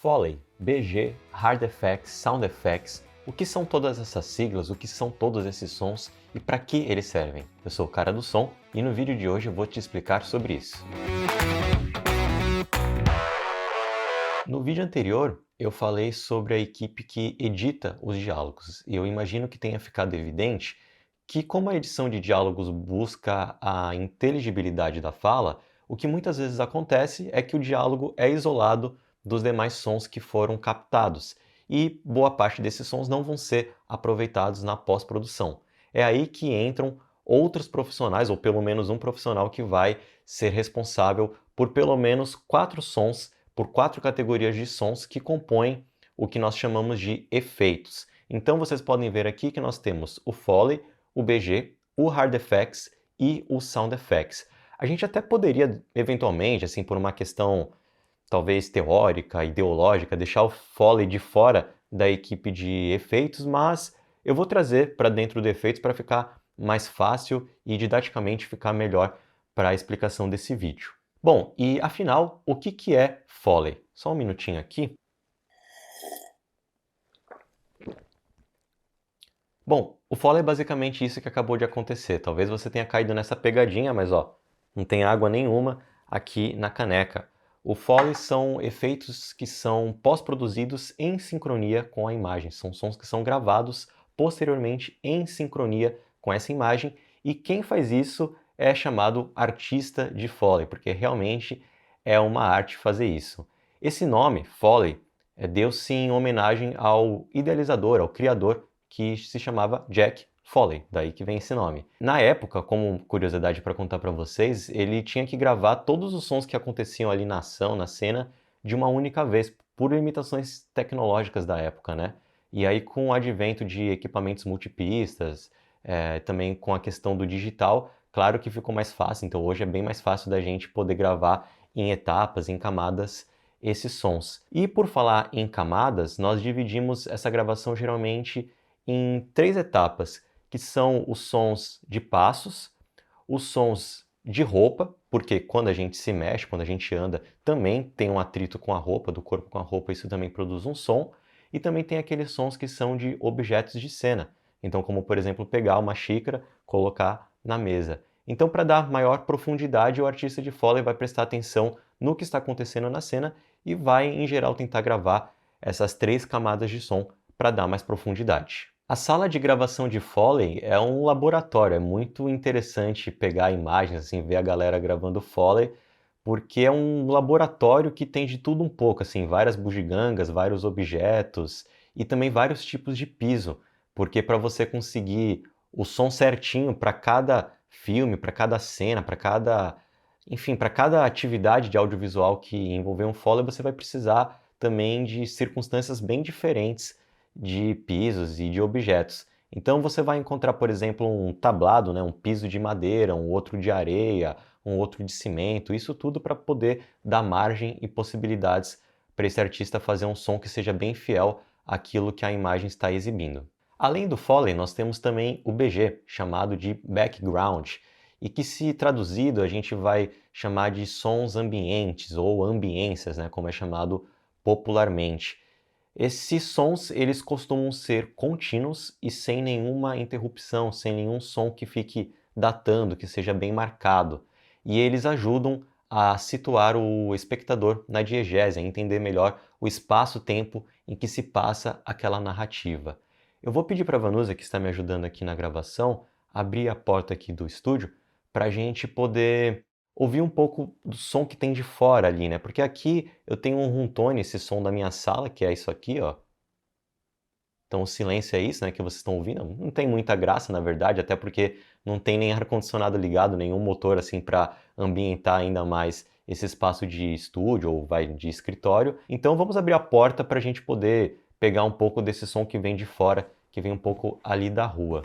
Foley, BG, Hard Effects, Sound Effects, o que são todas essas siglas, o que são todos esses sons e para que eles servem? Eu sou o cara do som e no vídeo de hoje eu vou te explicar sobre isso. No vídeo anterior eu falei sobre a equipe que edita os diálogos e eu imagino que tenha ficado evidente que, como a edição de diálogos busca a inteligibilidade da fala, o que muitas vezes acontece é que o diálogo é isolado dos demais sons que foram captados, e boa parte desses sons não vão ser aproveitados na pós-produção. É aí que entram outros profissionais, ou pelo menos um profissional que vai ser responsável por pelo menos 4 sons, por 4 categorias de sons que compõem o que nós chamamos de efeitos. Então vocês podem ver aqui que nós temos o Foley, o BG, o Hard Effects e o Sound Effects. A gente até poderia, eventualmente, assim, por uma questão talvez teórica, ideológica, deixar o Foley de fora da equipe de efeitos, mas eu vou trazer para dentro do efeitos para ficar mais fácil e didaticamente ficar melhor para a explicação desse vídeo. Bom, e afinal, o que é Foley? Só um minutinho aqui. Bom, o Foley é basicamente isso que acabou de acontecer. Talvez você tenha caído nessa pegadinha, mas ó, não tem água nenhuma aqui na caneca. O Foley são efeitos que são pós-produzidos em sincronia com a imagem. São sons que são gravados posteriormente em sincronia com essa imagem. E quem faz isso é chamado artista de Foley, porque realmente é uma arte fazer isso. Esse nome, Foley, deu-se em homenagem ao idealizador, ao criador, que se chamava Jack Foley, daí que vem esse nome. Na época, como curiosidade para contar para vocês, ele tinha que gravar todos os sons que aconteciam ali na ação, na cena, de uma única vez, por limitações tecnológicas da época, né? E aí, com o advento de equipamentos multipistas, também com a questão do digital, claro que ficou mais fácil. Então hoje é bem mais fácil da gente poder gravar em etapas, em camadas, esses sons. E por falar em camadas, nós dividimos essa gravação geralmente em 3 etapas, que são os sons de passos, os sons de roupa, porque quando a gente se mexe, quando a gente anda, também tem um atrito com a roupa, do corpo com a roupa, isso também produz um som, e também tem aqueles sons que são de objetos de cena. Então, como por exemplo, pegar uma xícara, colocar na mesa. Então, para dar maior profundidade, o artista de Foley vai prestar atenção no que está acontecendo na cena e vai, em geral, tentar gravar essas 3 camadas de som para dar mais profundidade. A sala de gravação de Foley é um laboratório, é muito interessante pegar imagens, assim, ver a galera gravando Foley, porque é um laboratório que tem de tudo um pouco, assim, várias bugigangas, vários objetos e também vários tipos de piso, porque para você conseguir o som certinho para cada filme, para cada cena, para cada, enfim, para cada atividade de audiovisual que envolver um Foley, você vai precisar também de circunstâncias bem diferentes de pisos e de objetos. Então você vai encontrar, por exemplo, um tablado, né, um piso de madeira, um outro de areia, um outro de cimento, isso tudo para poder dar margem e possibilidades para esse artista fazer um som que seja bem fiel àquilo que a imagem está exibindo. Além do Foley, nós temos também o BG, chamado de background, e que, se traduzido, a gente vai chamar de sons ambientes ou ambiências, né, como é chamado popularmente. Esses sons, eles costumam ser contínuos e sem nenhuma interrupção, sem nenhum som que fique datando, que seja bem marcado. E eles ajudam a situar o espectador na diegese, a entender melhor o espaço-tempo em que se passa aquela narrativa. Eu vou pedir para a Vanusa, que está me ajudando aqui na gravação, abrir a porta aqui do estúdio para a gente poder ouvir um pouco do som que tem de fora ali, né? Porque aqui eu tenho um room tone, esse som da minha sala, que é isso aqui, ó. Então o silêncio é isso, né, que vocês estão ouvindo. Não tem muita graça, na verdade, até porque não tem nem ar-condicionado ligado, nenhum motor assim para ambientar ainda mais esse espaço de estúdio ou vai de escritório. Então vamos abrir a porta para a gente poder pegar um pouco desse som que vem de fora, que vem um pouco ali da rua.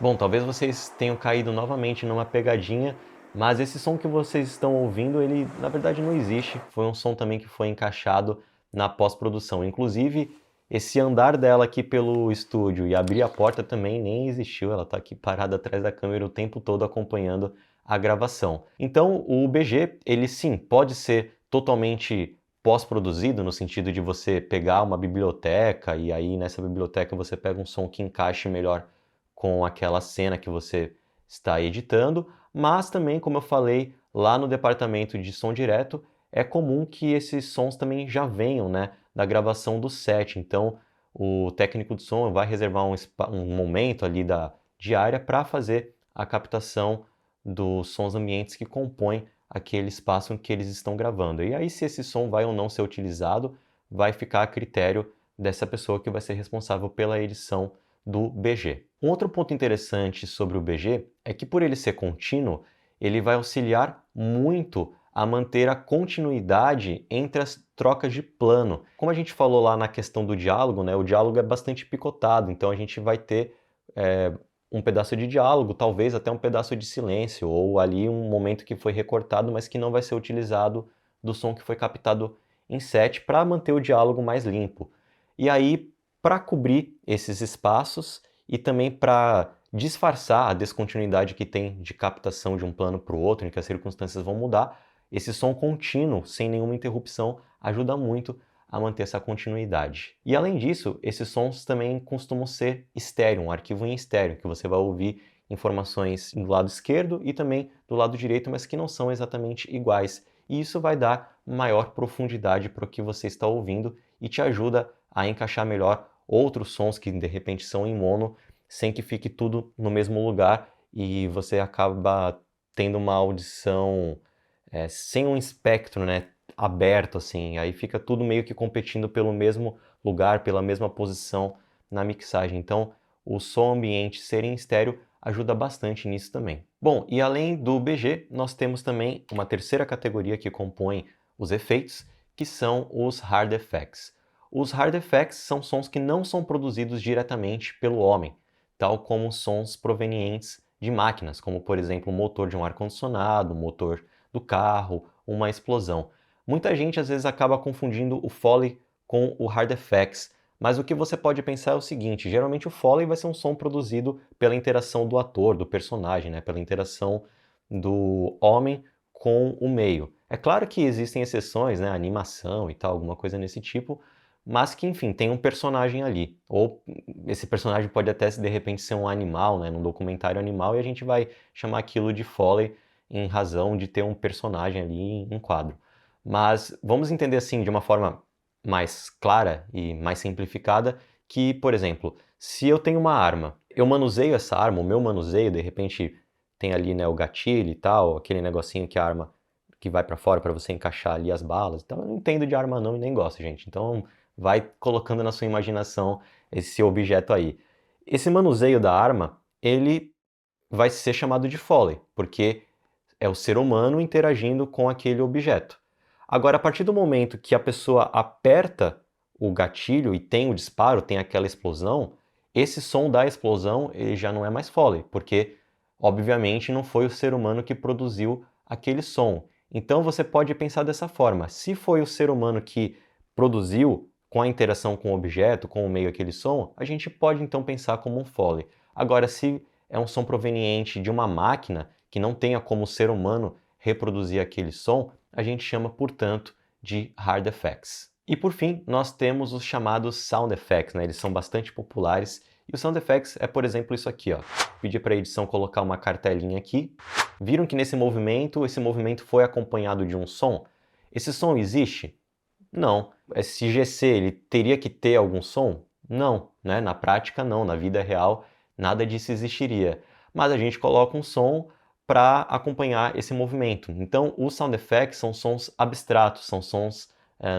Bom, talvez vocês tenham caído novamente numa pegadinha, mas esse som que vocês estão ouvindo, ele na verdade não existe. Foi um som também que foi encaixado na pós-produção. Inclusive, esse andar dela aqui pelo estúdio e abrir a porta também nem existiu. Ela está aqui parada atrás da câmera o tempo todo acompanhando a gravação. Então, o BG, ele sim, pode ser totalmente pós-produzido, no sentido de você pegar uma biblioteca e aí nessa biblioteca você pega um som que encaixe melhor com aquela cena que você está editando, mas também, como eu falei, lá no departamento de som direto, é comum que esses sons também já venham, né, da gravação do set. Então, o técnico de som vai reservar um momento ali da diária para fazer a captação dos sons ambientes que compõem aquele espaço em que eles estão gravando. E aí, se esse som vai ou não ser utilizado, vai ficar a critério dessa pessoa que vai ser responsável pela edição do BG. Um outro ponto interessante sobre o BG é que, por ele ser contínuo, ele vai auxiliar muito a manter a continuidade entre as trocas de plano. Como a gente falou lá na questão do diálogo, né, o diálogo é bastante picotado, então a gente vai ter um pedaço de diálogo, talvez até um pedaço de silêncio, ou ali um momento que foi recortado, mas que não vai ser utilizado do som que foi captado em set para manter o diálogo mais limpo. E aí, para cobrir esses espaços e também para disfarçar a descontinuidade que tem de captação de um plano para o outro, em que as circunstâncias vão mudar, esse som contínuo, sem nenhuma interrupção, ajuda muito a manter essa continuidade. E além disso, esses sons também costumam ser estéreo, um arquivo em estéreo, que você vai ouvir informações do lado esquerdo e também do lado direito, mas que não são exatamente iguais. E isso vai dar maior profundidade para o que você está ouvindo e te ajuda a encaixar melhor outros sons que de repente são em mono, sem que fique tudo no mesmo lugar e você acaba tendo uma audição sem um espectro, né, aberto assim, aí fica tudo meio que competindo pelo mesmo lugar, pela mesma posição na mixagem. Então, o som ambiente ser em estéreo ajuda bastante nisso também. Bom, e além do BG, nós temos também uma terceira categoria que compõe os efeitos, que são os hard effects. Os hard effects são sons que não são produzidos diretamente pelo homem, tal como sons provenientes de máquinas, como por exemplo o motor de um ar-condicionado, o motor do carro, uma explosão. Muita gente às vezes acaba confundindo o Foley com o Hard Effects, mas o que você pode pensar é o seguinte: geralmente o Foley vai ser um som produzido pela interação do ator, do personagem, né? Pela interação do homem com o meio. É claro que existem exceções, né? Animação e tal, alguma coisa nesse tipo, mas que, enfim, tem um personagem ali. Ou esse personagem pode até, de repente, ser um animal, né? Num documentário animal, e a gente vai chamar aquilo de Foley em razão de ter um personagem ali em quadro. Mas vamos entender assim de uma forma mais clara e mais simplificada que, por exemplo, se eu tenho uma arma, eu manuseio essa arma, o meu manuseio, de repente tem ali, né, o gatilho e tal, aquele negocinho que a arma que vai para fora para você encaixar ali as balas. Então eu não entendo de arma não e nem gosto, gente. Então vai colocando na sua imaginação esse objeto aí. Esse manuseio da arma, ele vai ser chamado de Foley, porque é o ser humano interagindo com aquele objeto. Agora, a partir do momento que a pessoa aperta o gatilho e tem o disparo, tem aquela explosão, esse som da explosão ele já não é mais Foley, porque obviamente não foi o ser humano que produziu aquele som. Então você pode pensar dessa forma: se foi o ser humano que produziu com a interação com o objeto, com o meio aquele som, a gente pode então pensar como um Foley. Agora, se é um som proveniente de uma máquina que não tenha como ser humano reproduzir aquele som, a gente chama, portanto, de hard effects. E por fim, nós temos os chamados sound effects, né? Eles são bastante populares. E o sound effects é, por exemplo, isso aqui, ó. Pedi para a edição colocar uma cartelinha aqui. Viram que nesse movimento, esse movimento foi acompanhado de um som? Esse som existe? Não. Esse GC, ele teria que ter algum som? Não, né? Na prática, não. Na vida real, nada disso existiria. Mas a gente coloca um som para acompanhar esse movimento. Então, os sound effects são sons abstratos, são sons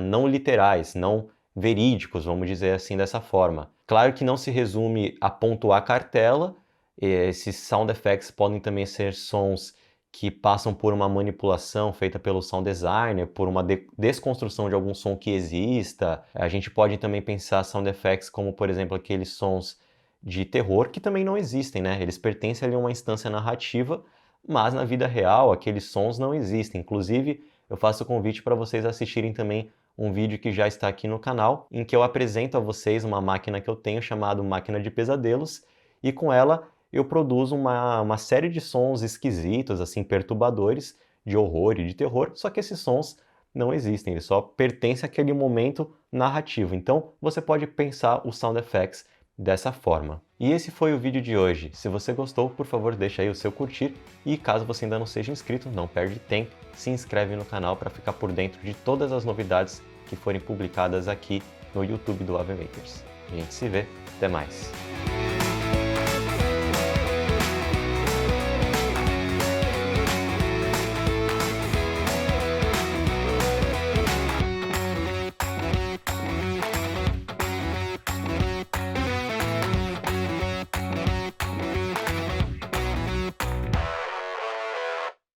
não literais, não verídicos, vamos dizer assim dessa forma. Claro que não se resume a pontuar cartela, esses sound effects podem também ser sons que passam por uma manipulação feita pelo sound designer, por uma desconstrução de algum som que exista. A gente pode também pensar sound effects como, por exemplo, aqueles sons de terror que também não existem, né? Eles pertencem ali a uma instância narrativa, mas na vida real aqueles sons não existem. Inclusive, eu faço o convite para vocês assistirem também um vídeo que já está aqui no canal, em que eu apresento a vocês uma máquina que eu tenho chamada Máquina de Pesadelos, e com ela eu produzo uma série de sons esquisitos, assim, perturbadores, de horror e de terror, só que esses sons não existem, eles só pertencem àquele momento narrativo. Então, você pode pensar os sound effects dessa forma. E esse foi o vídeo de hoje. Se você gostou, por favor, deixa aí o seu curtir e caso você ainda não seja inscrito, não perde tempo, se inscreve no canal para ficar por dentro de todas as novidades que forem publicadas aqui no YouTube do Ave Makers. A gente se vê, até mais!